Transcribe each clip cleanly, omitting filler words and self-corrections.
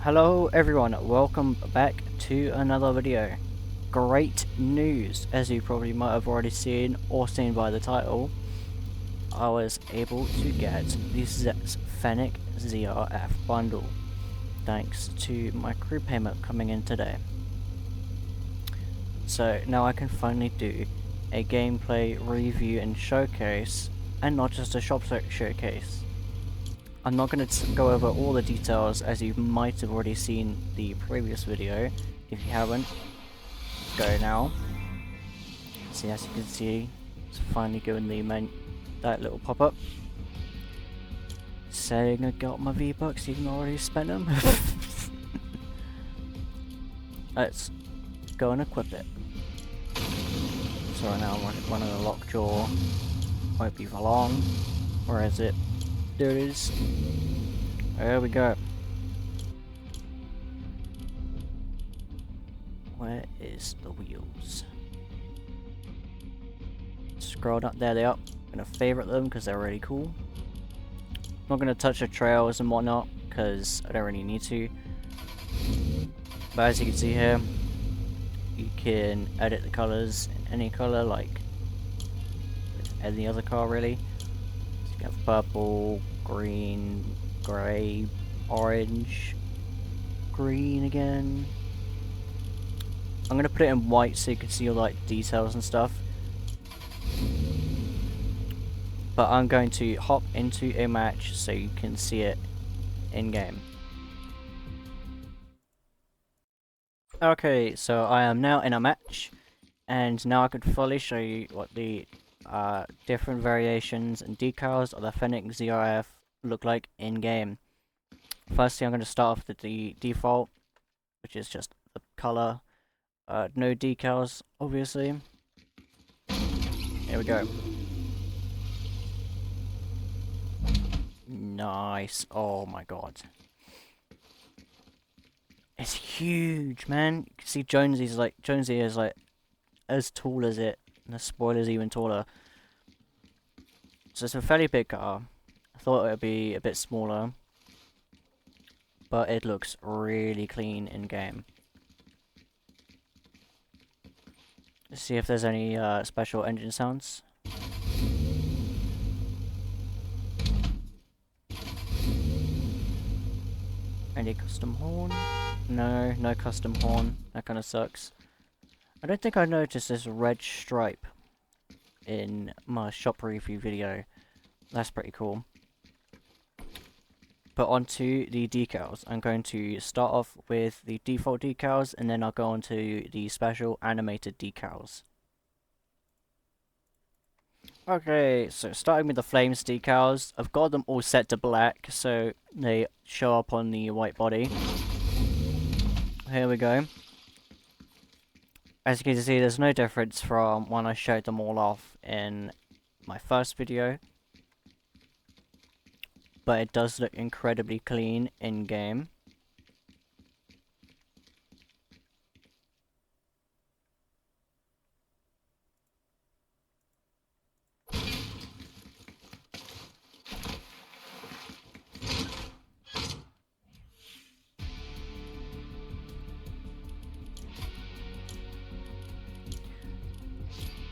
Hello everyone, welcome back to another video. Great news, as you probably might have already seen or seen by the title. I was able to get the Fennec ZRF bundle, thanks to my crew payment coming in today. So now I can finally do a gameplay review and showcase, and not just a shop showcase. I'm not going to go over all the details, as you might have already seen the previous video. If you haven't, go now. See, as you can see, it's finally given the that little pop-up saying I got my V-Bucks even though I already spent them. Let's go and equip it. So right now I'm running a lockjaw. Won't be for long. Where is it? There it is. There we go. Where is the wheels? Scroll down. There they are. I'm gonna favorite them because they're really cool. I'm not gonna touch the trails and whatnot because I don't really need to. But as you can see here, you can edit the colors in any color, like any other car really. So you have purple, green, grey, orange, green again. I'm gonna put it in white so you can see all like details and stuff. But I'm going to hop into a match so you can see it in game. Okay, so I am now in a match, and now I can fully show you what the different variations and decals of the Fennec ZRF look like in game. Firstly, I'm going to start off with the default, which is just the color. No decals, obviously. Here we go. Nice. Oh my god. It's huge, man. You can see Jonesy is like as tall as it, and the spoiler's even taller. So it's a fairly big car. I thought it would be a bit smaller, but it looks really clean in game. Let's see if there's any special engine sounds. Any custom horn? No, no custom horn. That kind of sucks. I don't think I noticed this red stripe in my shop review video. That's pretty cool. But onto the decals. I'm going to start off with the default decals, and then I'll go on to the special animated decals. Okay, so starting with the flames decals, I've got them all set to black, so they show up on the white body. Here we go. As you can see, there's no difference from when I showed them all off in my first video. But it does look incredibly clean in game.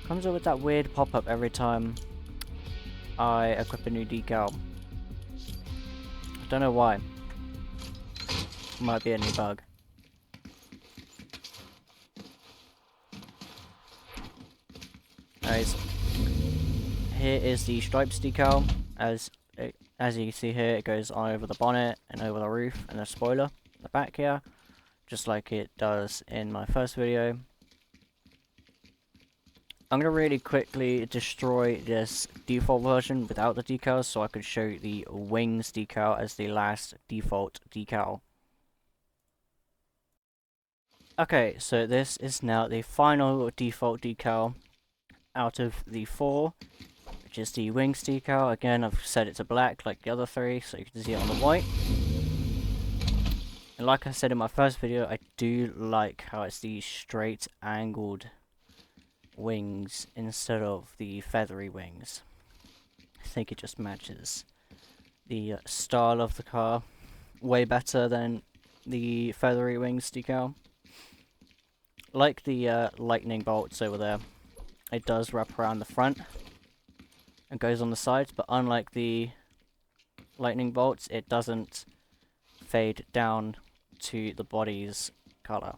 Comes up with that weird pop-up every time I equip a new decal. I don't know why. Might be a new bug. Anyways, here is the stripes decal. As you can see here, it goes on over the bonnet and over the roof and the spoiler in the back here, just like it does in my first video. I'm going to really quickly destroy this default version without the decals so I could show the wings decal as the last default decal. Okay, so this is now the final default decal out of the 4, which is the wings decal. Again, I've set it to black like the other 3 so you can see it on the white. And like I said in my first video, I do like how it's the straight angled wings instead of the feathery wings. I think it just matches the style of the car way better than the feathery wings decal. Like the lightning bolts over there, it does wrap around the front and goes on the sides, but unlike the lightning bolts, it doesn't fade down to the body's color.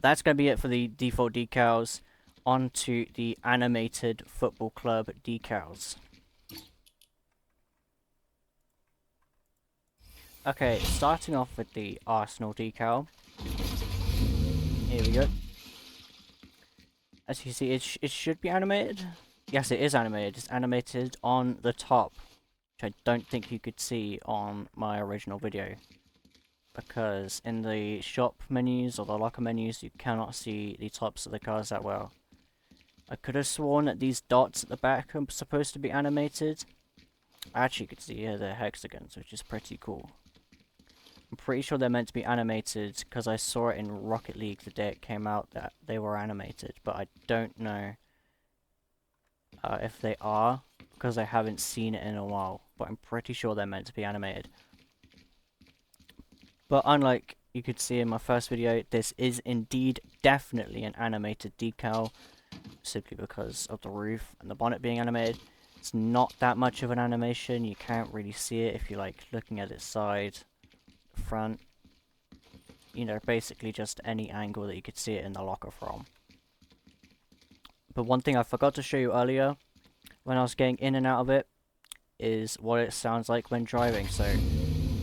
That's going to be it for the default decals. On to the animated football club decals. Okay, starting off with the Arsenal decal. Here we go. As you see, it should be animated. Yes, it is animated. It's animated on the top, which I don't think you could see on my original video. Because in the shop menus or the locker menus, you cannot see the tops of the cars that well. I could have sworn that these dots at the back are supposed to be animated. I actually could see here the hexagons, which is pretty cool. I'm pretty sure they're meant to be animated because I saw it in Rocket League the day it came out that they were animated, but I don't know if they are because I haven't seen it in a while, but I'm pretty sure they're meant to be animated. But unlike you could see in my first video, this is indeed definitely an animated decal, simply because of the roof and the bonnet being animated. It's not that much of an animation, you can't really see it if you're like looking at its side, front, you know, basically just any angle that you could see it in the locker from. But one thing I forgot to show you earlier, when I was getting in and out of it, is what it sounds like when driving. So,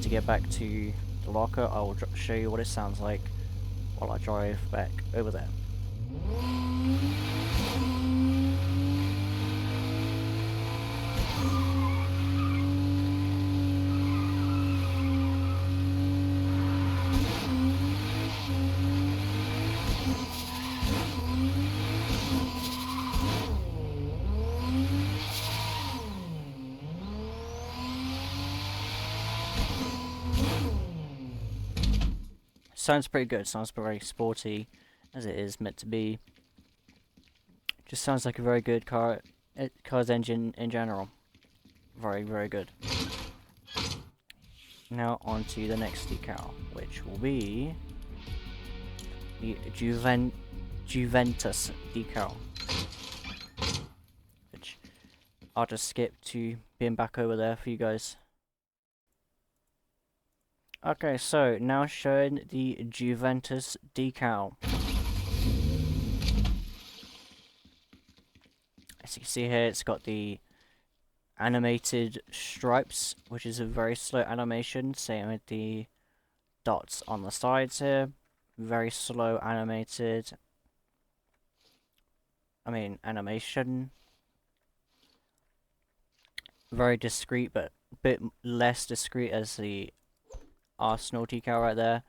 to get back to the locker, I will show you what it sounds like while I drive back over there. Sounds pretty good, sounds very sporty, as it is meant to be. Just sounds like a very good car's engine in general. Very, very good. Now on to the next decal, which will be the Juventus decal. Which I'll just skip to being back over there for you guys. Okay, so now showing the Juventus decal. As you can see here, it's got the animated stripes, which is a very slow animation, same with the dots on the sides here. Very slow animated. Animation. Very discreet, but a bit less discreet as the Arsenal decal right there,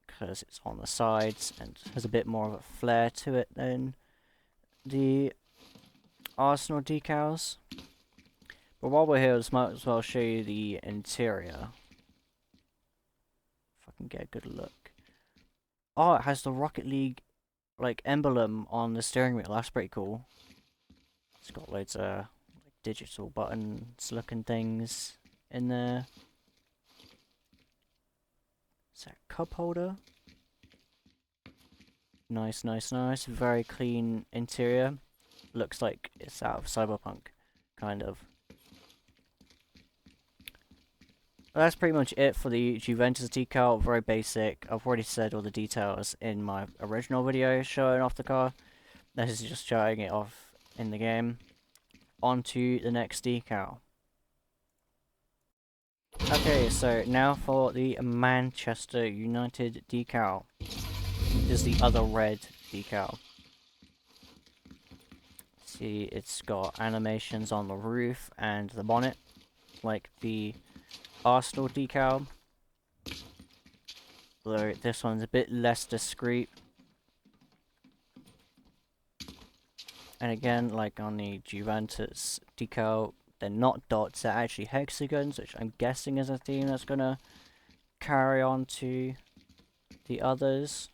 because it's on the sides and has a bit more of a flair to it than the Arsenal decals. But while we're here, I might as well show you the interior. If I can get a good look. Oh, it has the Rocket League like emblem on the steering wheel. That's pretty cool. It's got loads of like, digital buttons looking things in there. Is that a cup holder? Nice, nice, nice. Very clean interior. Looks like it's out of Cyberpunk, kind of. Well, that's pretty much it for the Juventus decal. Very basic. I've already said all the details in my original video showing off the car. This is just showing it off in the game. On to the next decal. Okay, so now for the Manchester United decal. This is the other red decal. See, it's got animations on the roof and the bonnet, like the Arsenal decal. Although this one's a bit less discreet. And again, like on the Juventus decal, they're not dots, they're actually hexagons, which I'm guessing is a theme that's gonna carry on to the others.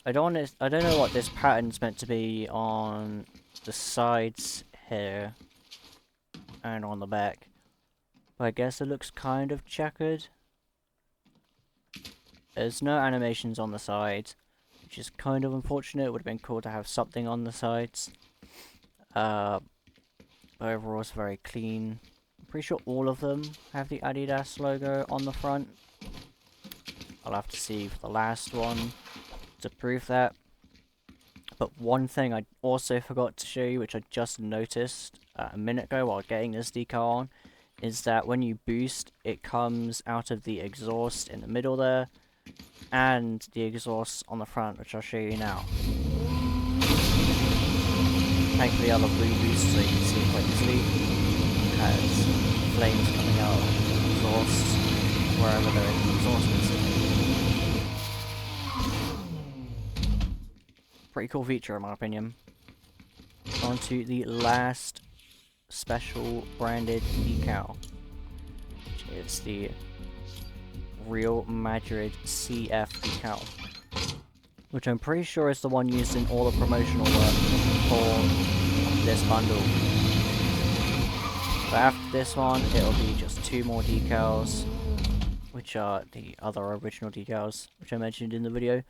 I don't know what this pattern's meant to be on the sides here and on the back, but I guess it looks kind of checkered. There's no animations on the side, which is kind of unfortunate. It would have been cool to have something on the sides. But overall it's very clean. I'm pretty sure all of them have the Adidas logo on the front. I'll have to see for the last one to prove that. But one thing I also forgot to show you, which I just noticed a minute ago while getting this decal on, is that when you boost, it comes out of the exhaust in the middle there, and the exhaust on the front, which I'll show you now. Thankfully I have a blue boost so you can see it quite easily. It has flames coming out of the exhaust wherever there is an exhaust piston. Pretty cool feature in my opinion. On to the last special branded decal, which is the Real Madrid CF decal, which I'm pretty sure is the one used in all the promotional work for this bundle. But after this one, it'll be just 2 more decals, which are the other original decals, which I mentioned in the video,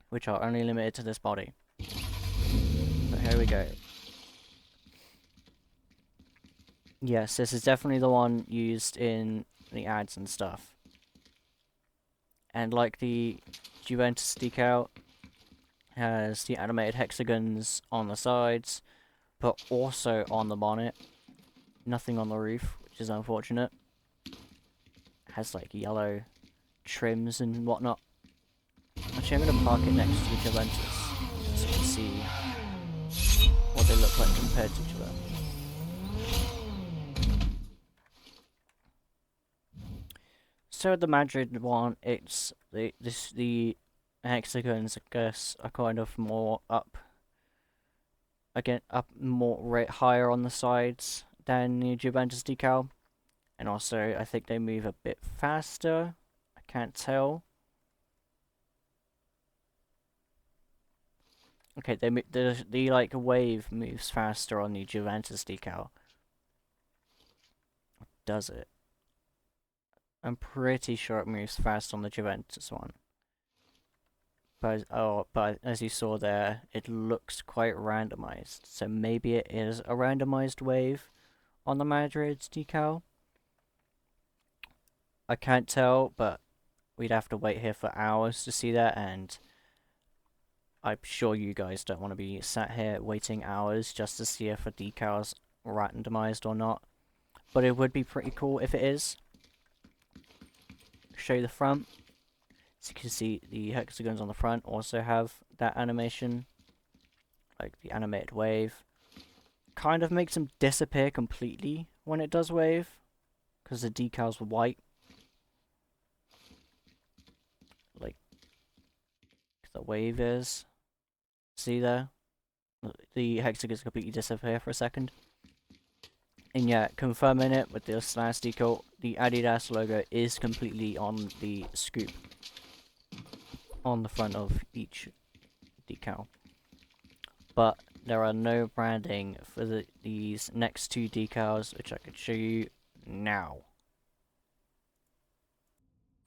which are only limited to this body. So here we go. Yes, this is definitely the one used in the ads and stuff. And like the Juventus decal, has the animated hexagons on the sides, but also on the bonnet. Nothing on the roof, which is unfortunate. Has like yellow trims and whatnot. Actually, I'm going to park it next to the Juventus so you can see what they look like compared to each other. So the Madrid one, it's the hexagons, I guess, are kind of more up more higher on the sides than the Juventus decal, and also I think they move a bit faster. I can't tell. Okay, the like wave moves faster on the Juventus decal. Does it? I'm pretty sure it moves fast on the Juventus one. But as you saw there, it looks quite randomized. So maybe it is a randomized wave on the Madrid's decal. I can't tell, but we'd have to wait here for hours to see that, and I'm sure you guys don't want to be sat here waiting hours just to see if a decal's randomized or not. But it would be pretty cool if it is. Show you the front. So you can see the hexagons on the front also have that animation, like the animated wave. Kind of makes them disappear completely when it does wave, because the decal's white. Like the wave is. See there? The hexagons completely disappear for a second. And yeah, confirming it with this last decal, the Adidas logo is completely on the scoop on the front of each decal. But there are no branding for these next 2 decals, which I could show you now.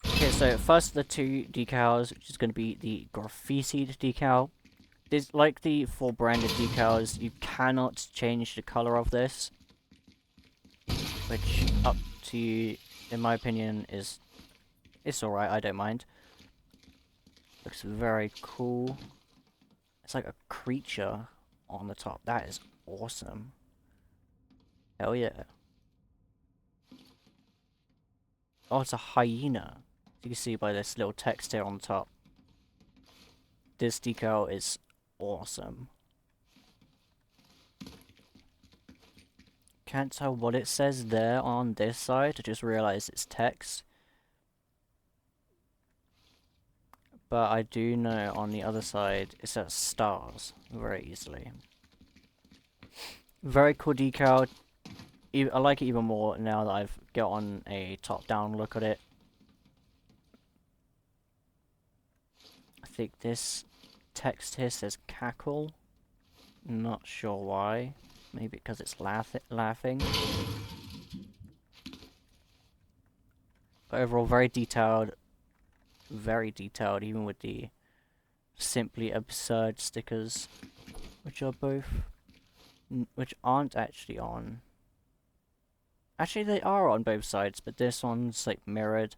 Okay, so first the 2 decals, which is going to be the graffitied decal. This, like the 4 branded decals, you cannot change the color of this, which up to you, in my opinion, it's alright, I don't mind. Looks very cool. It's like a creature on the top. That is awesome. Hell yeah. Oh, it's a hyena. You can see by this little text here on the top. This decal is awesome. Can't tell what it says there on this side. I just realized it's text. But I do know on the other side it says stars very easily. Very cool decal. I like it even more now that I've got on a top-down look at it. I think this text here says cackle. Not sure why. Maybe because it's laughing. But overall, very detailed. very detailed, even with the simply absurd stickers, which are both, which aren't actually on. Actually, they are on both sides, but this one's like mirrored,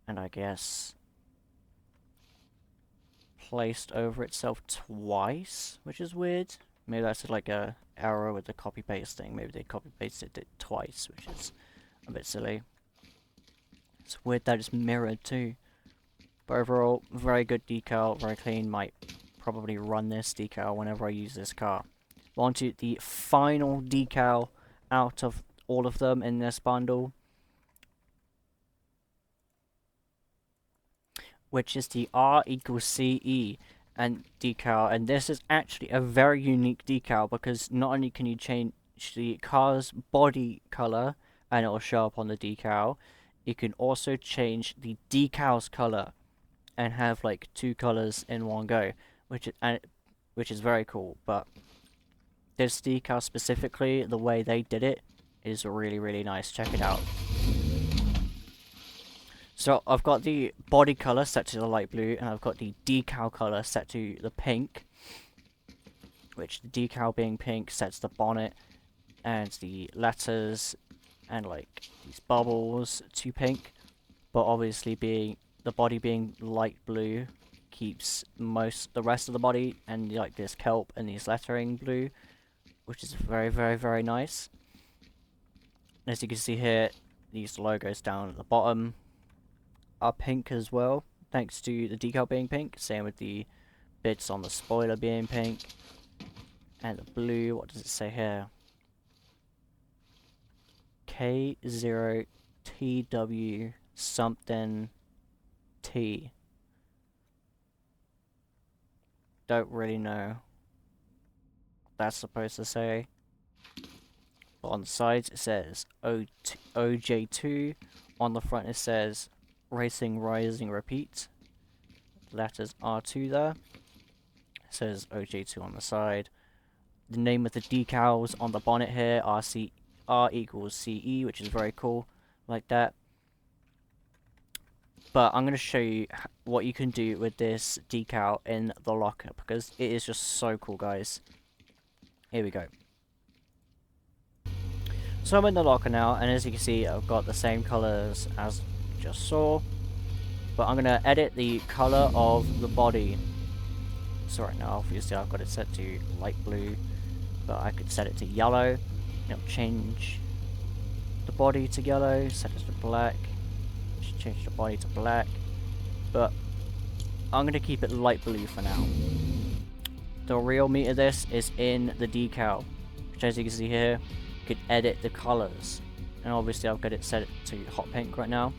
and I guess placed over itself twice, which is weird. Maybe that's like a error with the copy paste thing. Maybe they copy pasted it twice, which is a bit silly. It's weird that it's mirrored too. But overall, very good decal, very clean. Might probably run this decal whenever I use this car. On to the final decal out of all of them in this bundle, which is the R equals CE and decal. And this is actually a very unique decal because not only can you change the car's body color and it will show up on the decal, you can also change the decal's color and have like two colors in one go, which is very cool. But this decal specifically, the way they did it is really nice. Check it out. So I've got the body color set to the light blue, and I've got the decal color set to the pink, which the decal being pink sets the bonnet and the letters and like these bubbles to pink, but obviously being the body being light blue keeps the rest of the body and like this kelp and these lettering blue, which is very nice. As you can see here, these logos down at the bottom are pink as well, thanks to the decal being pink. Same with the bits on the spoiler being pink. And the blue, what does it say here? K0TW something T. Don't really know what that's supposed to say. But on the sides it says OJ2. On the front it says Racing, Rising, Repeat. Letters R2 there. It says OJ2 on the side. The name of the decals on the bonnet here are R equals CE, which is very cool, like that. But I'm going to show you what you can do with this decal in the locker, because it is just so cool, guys. Here we go. So I'm in the locker now, and as you can see, I've got the same colors as you just saw. But I'm going to edit the color of the body. So right now, obviously, I've got it set to light blue, but I could set it to yellow. It'll change the body to yellow, set it to black, change the body to black, but I'm going to keep it light blue for now. The real meat of this is in the decal, which as you can see here, you could edit the colors, and obviously I've got it set to hot pink right now,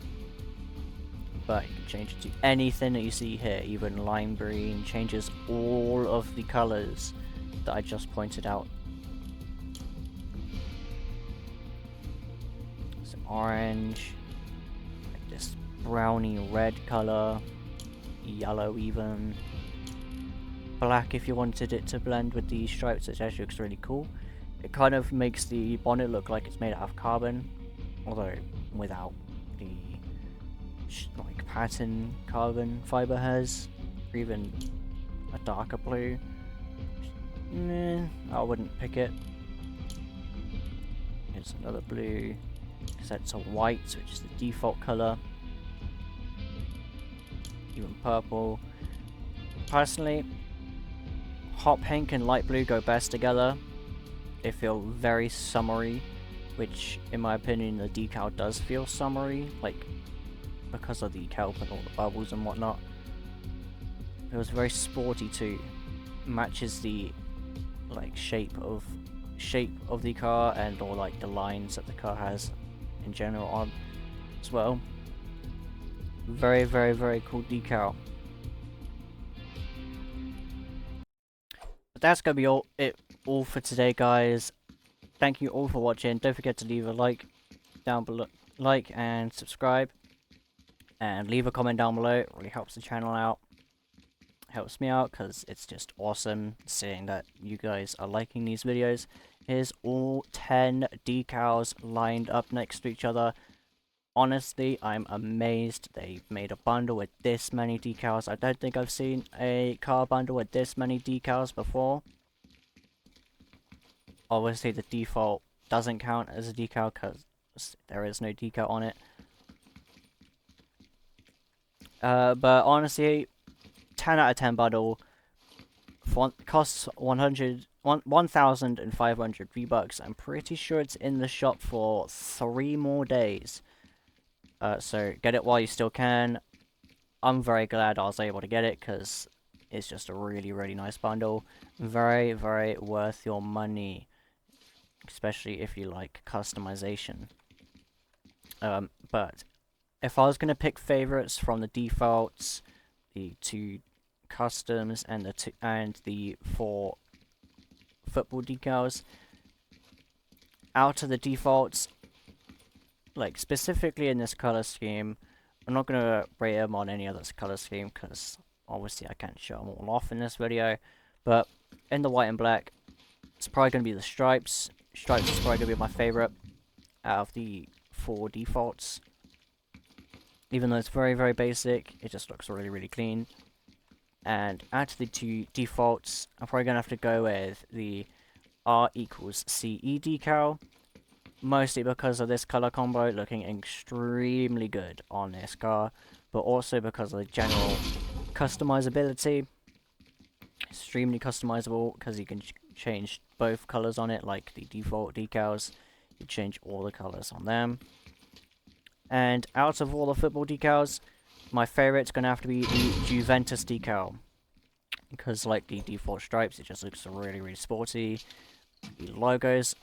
but you can change it to anything that you see here, even lime green. Changes all of the colors that I just pointed out. So orange, like this browny red color, yellow even, black if you wanted it to blend with the stripes, which actually looks really cool. It kind of makes the bonnet look like it's made out of carbon, although without the like pattern carbon fiber has, or even a darker blue. I wouldn't pick it. Here's another blue, set to white, which is the default color. Even purple. Personally, hot pink and light blue go best together. They feel very summery, which in my opinion the decal does feel summery, like because of the kelp and all the bubbles and whatnot. It was very sporty too. Matches the like shape of the car and or like the lines that the car has in general on as well. Very cool decal. But that's gonna be all for today, guys. Thank you all for watching. Don't forget to leave a like down below, like and subscribe, and leave a comment down below. It really helps the channel out. Helps me out because it's just awesome seeing that you guys are liking these videos. Here's all 10 decals lined up next to each other. Honestly, I'm amazed they made a bundle with this many decals. I don't think I've seen a car bundle with this many decals before. Obviously, the default doesn't count as a decal because there is no decal on it. But honestly, 10 out of 10 bundle. Costs 1,500 V-Bucks. I'm pretty sure it's in the shop for 3 more days. So get it while you still can. I'm very glad I was able to get it because it's just a really, really nice bundle. Very, very worth your money. Especially if you like customization. But if I was going to pick favorites from the defaults, the 2 customs, and the 4 football decals, out of the defaults, like specifically in this color scheme, I'm not gonna rate them on any other color scheme because obviously I can't show them all off in this video. But in the white and black, it's probably gonna be the stripes. Stripes is probably gonna be my favorite out of the 4 defaults. Even though it's very, very basic, it just looks really, really clean. And out of the 2 defaults, I'm probably gonna have to go with the R equals CE decal. Mostly because of this color combo looking extremely good on this car, but also because of the general customizability. Extremely customizable because you can change both colors on it, like the default decals. You change all the colors on them. And out of all the football decals, my favorite's gonna have to be the Juventus decal. Because like the default stripes, it just looks really, really sporty. The logos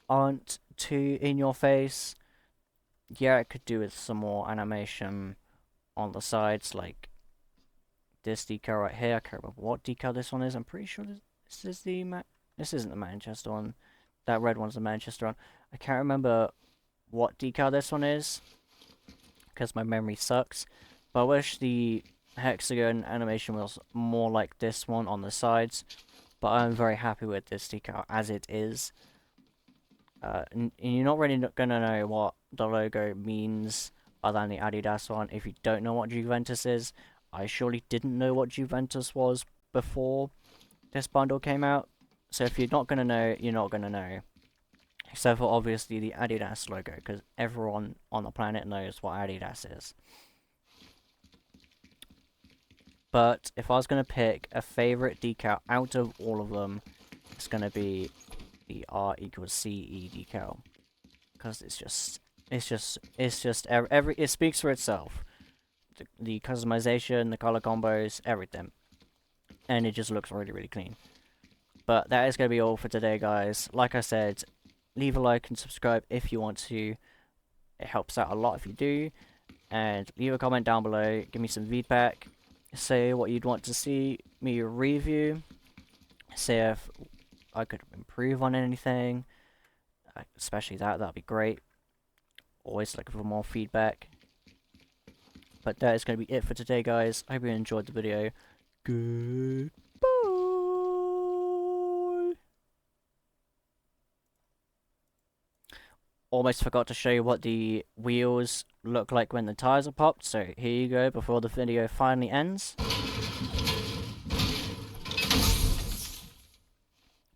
aren't too in your face. Yeah, it could do with some more animation on the sides, like this decal right here. I can't remember what decal this one is. I'm pretty sure this is the this isn't the Manchester one. That red one's the Manchester one. I can't remember what decal this one is because my memory sucks. But I wish the hexagon animation was more like this one on the sides. But I'm very happy with this decal as it is. And you're not really gonna know what the logo means other than the Adidas one if you don't know what Juventus is. I surely didn't know what Juventus was before this bundle came out. So if you're not gonna know, you're not gonna know. Except for obviously the Adidas logo, because everyone on the planet knows what Adidas is. But if I was gonna pick a favorite decal out of all of them, it's gonna be the R equals CE decal, because it speaks for itself. The customization, the color combos, everything, and it just looks really, really clean. But that is gonna be all for today, guys. Like I said, leave a like and subscribe if you want to. It helps out a lot if you do, and leave a comment down below. Give me some feedback. Say what you'd want to see me review. Say if I could improve on anything, especially that'd be great. Always looking for more feedback. But that is going to be it for today, guys. I hope you enjoyed the video. Goodbye. Almost forgot to show you what the wheels look like when the tires are popped, so here you go before the video finally ends.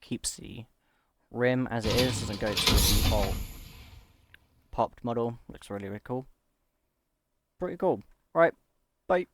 Keeps the rim as it is, doesn't go to the default popped model. Looks really, really cool. Pretty cool. Right, bye.